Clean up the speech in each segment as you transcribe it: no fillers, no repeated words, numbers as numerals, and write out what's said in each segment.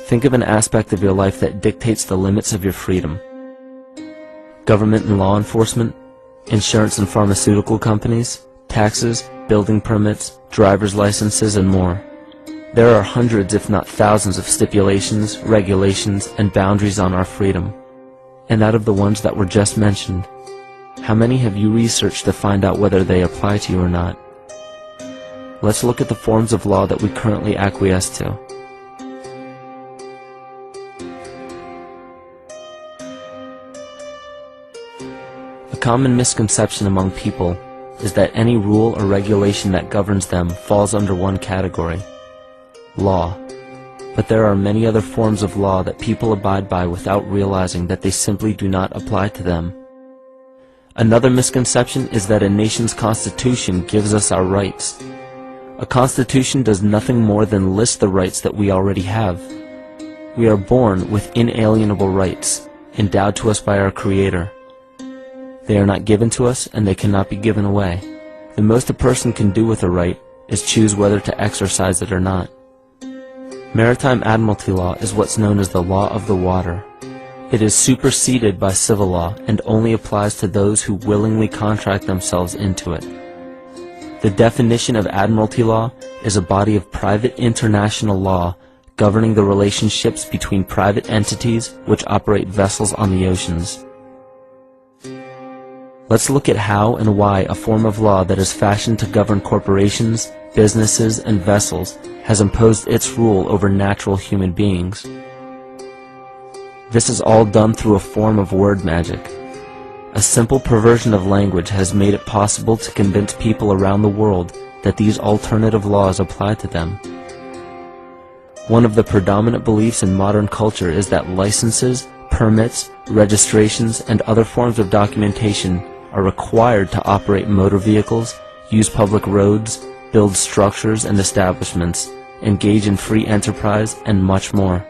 Think of an aspect of your life that dictates the limits of your freedom. Government and law enforcement, insurance and pharmaceutical companies, taxes, building permits, driver's licenses, and more. There are hundreds if not thousands of stipulations, regulations, and boundaries on our freedom. And out of the ones that were just mentioned, how many have you researched to find out whether they apply to you or not? Let's look at the forms of law that we currently acquiesce to. A common misconception among people is that any rule or regulation that governs them falls under one category: law. But there are many other forms of law that people abide by without realizing that they simply do not apply to them. Another misconception is that a nation's constitution gives us our rights. A constitution does nothing more than list the rights that we already have. We are born with inalienable rights, endowed to us by our Creator. They are not given to us, and they cannot be given away. The most a person can do with a right is choose whether to exercise it or not. Maritime admiralty law is what's known as the law of the water. It is superseded by civil law and only applies to those who willingly contract themselves into it. The definition of admiralty law is a body of private international law governing the relationships between private entities which operate vessels on the oceans. Let's look at how and why a form of law that is fashioned to govern corporations, businesses, and vessels has imposed its rule over natural human beings. This is all done through a form of word magic. A simple perversion of language has made it possible to convince people around the world that these alternative laws apply to them. One of the predominant beliefs in modern culture is that licenses, permits, registrations, and other forms of documentation are required to operate motor vehicles, use public roads, build structures and establishments, engage in free enterprise, and much more.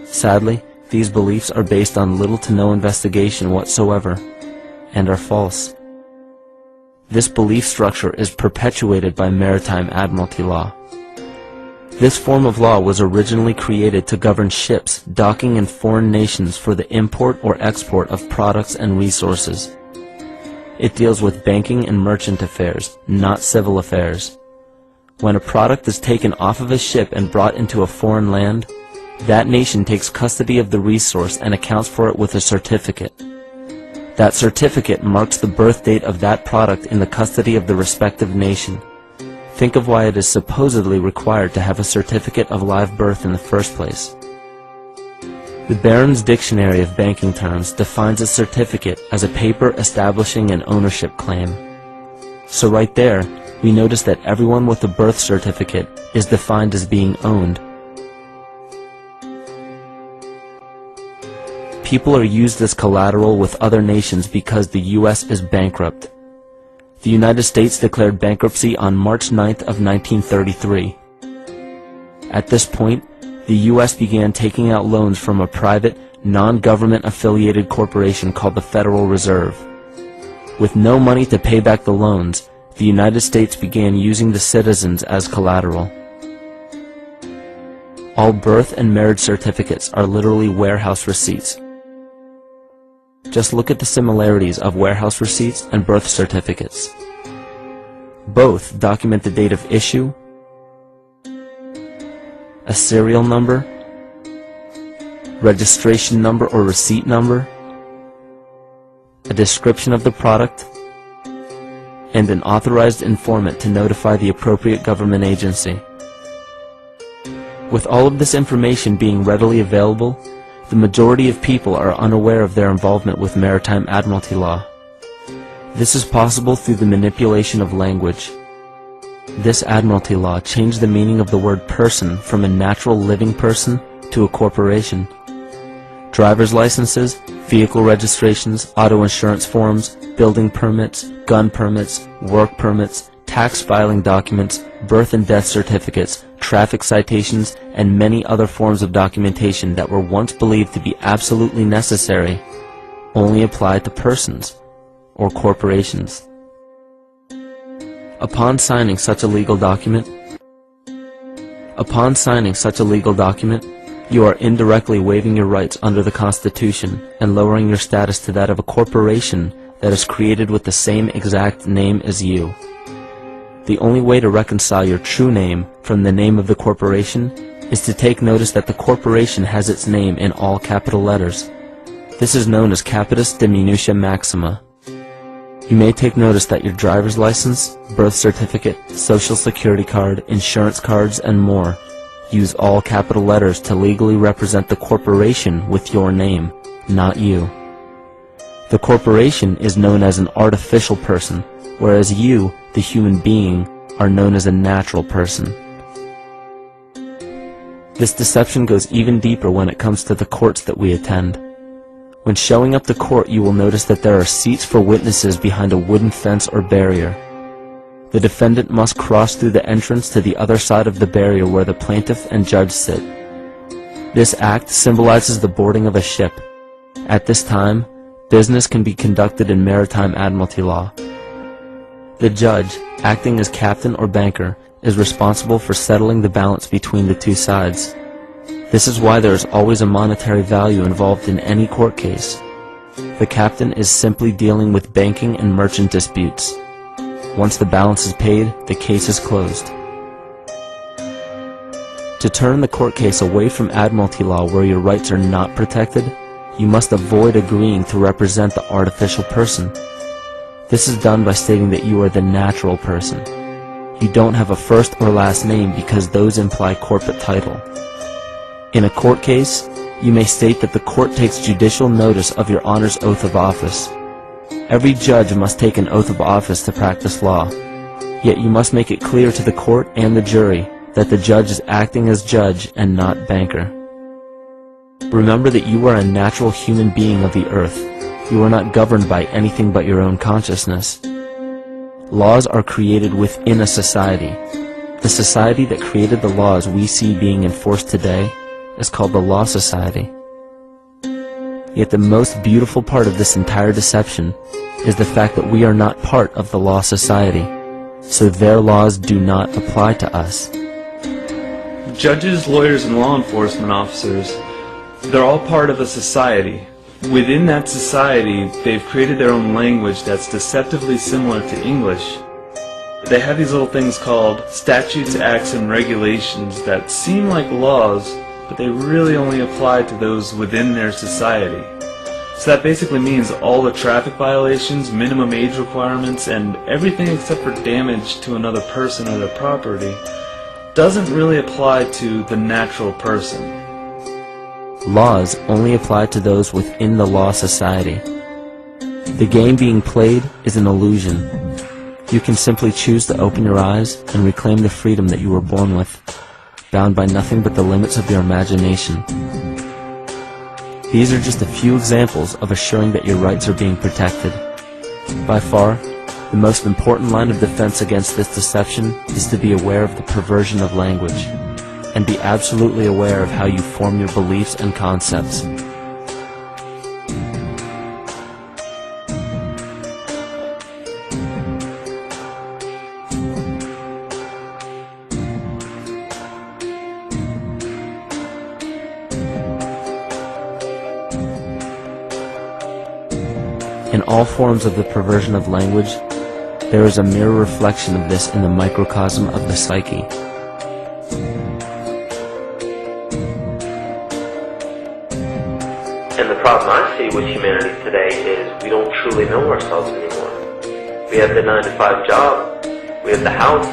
Sadly, these beliefs are based on little to no investigation whatsoever, and are false. This belief structure is perpetuated by maritime admiralty law. This form of law was originally created to govern ships docking in foreign nations for the import or export of products and resources. It deals with banking and merchant affairs, not civil affairs. When a product is taken off of a ship and brought into a foreign land, that nation takes custody of the resource and accounts for it with a certificate. That certificate marks the birth date of that product in the custody of the respective nation. Think of why it is supposedly required to have a certificate of live birth in the first place. The Barron's Dictionary of Banking Terms defines a certificate as a paper establishing an ownership claim. So right there, we notice that everyone with a birth certificate is defined as being owned. People are used as collateral with other nations because the U.S. is bankrupt. The United States declared bankruptcy on March 9th of 1933. At this point, the U.S. began taking out loans from a private, non-government affiliated corporation called the Federal Reserve. With no money to pay back the loans, the United States began using the citizens as collateral. All birth and marriage certificates are literally warehouse receipts. Just look at the similarities of warehouse receipts and birth certificates. Both document the date of issue, a serial number, registration number or receipt number, a description of the product, and an authorized informant to notify the appropriate government agency. With all of this information being readily available, the majority of people are unaware of their involvement with maritime admiralty law. This is possible through the manipulation of language. This admiralty law changed the meaning of the word person from a natural living person to a corporation. Driver's licenses, vehicle registrations, auto insurance forms, building permits, gun permits, work permits, tax filing documents, birth and death certificates, traffic citations, and many other forms of documentation that were once believed to be absolutely necessary only apply to persons or corporations. Upon signing such a legal document, You are indirectly waiving your rights under the Constitution and lowering your status to that of a corporation that is created with the same exact name as you. The only way to reconcile your true name from the name of the corporation is to take notice that the corporation has its name in all capital letters. This is known as capitis diminutia maxima. You may take notice that your driver's license, birth certificate, social security card, insurance cards, and more use all capital letters to legally represent the corporation with your name, not you. The corporation is known as an artificial person, whereas you, the human being, are known as a natural person. This deception goes even deeper when it comes to the courts that we attend. When showing up to court, you will notice that there are seats for witnesses behind a wooden fence or barrier. The defendant must cross through the entrance to the other side of the barrier where the plaintiff and judge sit. This act symbolizes the boarding of a ship. At this time, business can be conducted in maritime admiralty law. The judge, acting as captain or banker, is responsible for settling the balance between the two sides. This is why there is always a monetary value involved in any court case. The captain is simply dealing with banking and merchant disputes. Once the balance is paid, the case is closed. To turn the court case away from admiralty law where your rights are not protected, you must avoid agreeing to represent the artificial person. This is done by stating that you are the natural person. You don't have a first or last name because those imply corporate title. In a court case, you may state that the court takes judicial notice of your Honor's oath of office. Every judge must take an oath of office to practice law, yet you must make it clear to the court and the jury that the judge is acting as judge and not banker. Remember that you are a natural human being of the earth. You are not governed by anything but your own consciousness. Laws are created within a society. The society that created the laws we see being enforced today is called the Law Society. Yet the most beautiful part of this entire deception is the fact that we are not part of the Law Society, so their laws do not apply to us. Judges, lawyers, and law enforcement officers, they're all part of a society. Within that society, they've created their own language that's deceptively similar to English. They have these little things called statutes, acts, and regulations that seem like laws, but they really only apply to those within their society. So that basically means all the traffic violations, minimum age requirements, and everything except for damage to another person or their property doesn't really apply to the natural person. Laws only apply to those within the Law Society. The game being played is an illusion. You can simply choose to open your eyes and reclaim the freedom that you were born with, bound by nothing but the limits of your imagination. These are just a few examples of assuring that your rights are being protected. By far, the most important line of defense against this deception is to be aware of the perversion of language, and be absolutely aware of how you form your beliefs and concepts. In all forms of the perversion of language, there is a mirror reflection of this in the microcosm of the psyche. And the problem I see with humanity today is we don't truly know ourselves anymore. We have the 9-to-5 job, we have the house,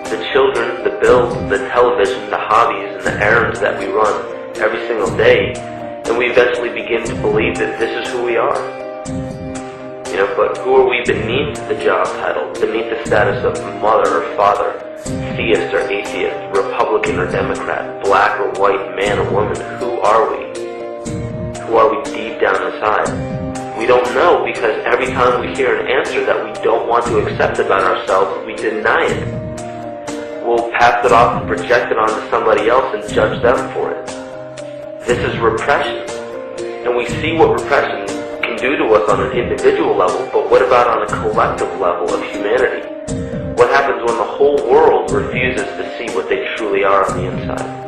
the children, the bills, the television, the hobbies, and the errands that we run every single day, and we eventually begin to believe that this is who we are. But who are we beneath the job title, beneath the status of mother or father, theist or atheist, Republican or Democrat, black or white, man or woman? Who are we? Who are we deep down inside? We don't know, because every time we hear an answer that we don't want to accept about ourselves, we deny it. We'll pass it off and project it onto somebody else and judge them for it. This is repression. And we see what repression do to us on an individual level, but what about on a collective level of humanity? What happens when the whole world refuses to see what they truly are on the inside?